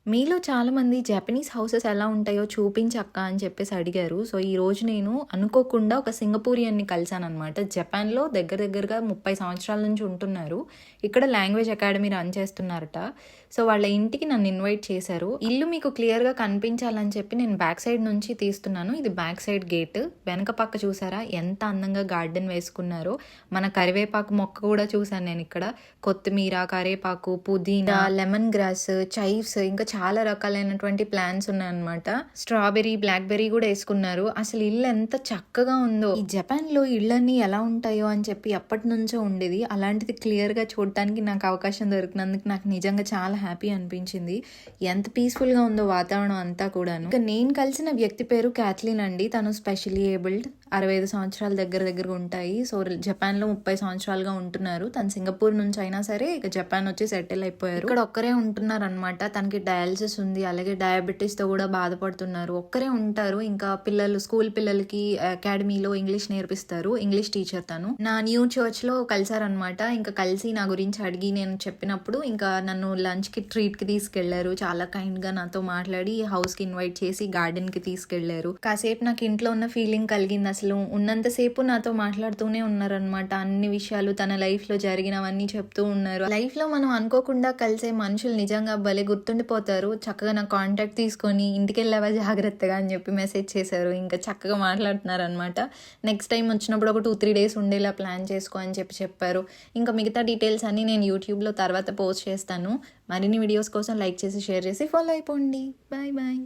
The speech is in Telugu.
మీలో చాలామంది జపనీస్ హౌసెస్ ఎలా ఉంటాయో చూపించక్క అని చెప్పేసి అడిగారు. సో, ఈరోజు నేను అనుకోకుండా ఒక సింగపూరియన్‌ని కలిసాననమాట. జపాన్‌లో దగ్గరగా 30 సంవత్సరాల నుంచి ఉంటున్నారు. ఇక్కడ లాంగ్వేజ్ అకాడమీ రన్ చేస్తున్నారట. సో, వాళ్ళ ఇంటికి నన్ను ఇన్వైట్ చేశారు. ఇల్లు మీకు క్లియర్‌గా కనిపించాలని చెప్పి నేను బ్యాక్ సైడ్ నుంచి తీస్తున్నాను. ఇది బ్యాక్ సైడ్ గేట్. వెనక పక్క చూసారా ఎంత అందంగా గార్డెన్ వేసుకున్నారో. మన కరివేపాకు మొక్క కూడా చూసాను నేనిక్కడ. కొత్తిమీర, కరివేపాకు, పుదీనా, లెమన్ గ్రాస్, చైవ్స్ ఇంకా చాలా రకాలైనటువంటి ప్లాంట్స్ ఉన్నాయన్నమాట. స్ట్రాబెర్రీ, బ్లాక్‌బెర్రీ కూడా వేసుకున్నారు. అసలు ఇల్లు ఎంత చక్కగా ఉందో. ఈ జపాన్‌లో ఇళ్ళన్నీ ఎలా ఉంటాయో అని చెప్పి ఎప్పటినుంచో ఉండేది. అలాంటిది క్లియర్‌గా చూడటానికి నాకు అవకాశం దొరికినందుకు నాకు నిజంగా చాలా హ్యాపీ అనిపించింది. ఎంత పీస్‌ఫుల్‌గా ఉందో వాతావరణం అంతా కూడాను. ఇక నేను కలిసిన వ్యక్తి పేరు క్యాథ్లిన్ అండి. తను స్పెషల్లీ ఏబుల్డ్. 65 సంవత్సరాల దగ్గరగా ఉంటాయి. సో, జపాన్‌లో 30 సంవత్సరాలుగా ఉంటున్నారు. తను సింగపూర్ నుంచి అయినా సరే ఇక జపాన్ వచ్చి సెటిల్ అయిపోయారు. ఇక్కడ ఒక్కరే ఉంటున్నారనమాట. తనకి డయాలిసిస్ ఉంది. అలాగే డయాబెటీస్‌తో కూడా బాధపడుతున్నారు. ఒక్కరే ఉంటారు. ఇంకా స్కూల్ పిల్లలకి అకాడమీలో ఇంగ్లీష్ నేర్పిస్తారు. ఇంగ్లీష్ టీచర్ తను. నా న్యూ చర్చ్‌లో కలిసారనమాట. ఇంకా కలిసి నా గురించి అడిగి నేను చెప్పినప్పుడు ఇంకా నన్ను లంచ్‌కి ట్రీట్‌కి తీసుకెళ్లారు. చాలా కైండ్‌గా నాతో మాట్లాడి హౌస్‌కి ఇన్వైట్ చేసి గార్డెన్‌కి తీసుకెళ్లారు. కాసేపు నాకు ఇంట్లో ఉన్న ఫీలింగ్ కలిగింది. అసలు ఉన్నంతసేపు నాతో మాట్లాడుతూనే ఉన్నారనమాట. అన్ని విషయాలు తన లైఫ్‌లో జరిగినవన్నీ చెప్తూ ఉన్నారు. లైఫ్‌లో మనం అనుకోకుండా కలిసే మనుషులు నిజంగా భలే గుర్తుండిపోతారు. చక్కగా నా కాంటాక్ట్ తీసుకొని ఇంటికెళ్ళావా జాగ్రత్తగా అని చెప్పి మెసేజ్ చేశారు. ఇంకా చక్కగా మాట్లాడుతున్నారనమాట. నెక్స్ట్ టైం వచ్చినప్పుడు ఒక 2-3 డేస్ ఉండేలా ప్లాన్ చేసుకో అని చెప్పారు. ఇంకా మిగతా డీటెయిల్స్ అన్నీ నేను యూట్యూబ్‌లో తర్వాత పోస్ట్ చేస్తాను. మరిన్ని వీడియోస్ కోసం లైక్ చేసి, షేర్ చేసి ఫాలో అయిపోండి. Bye bye.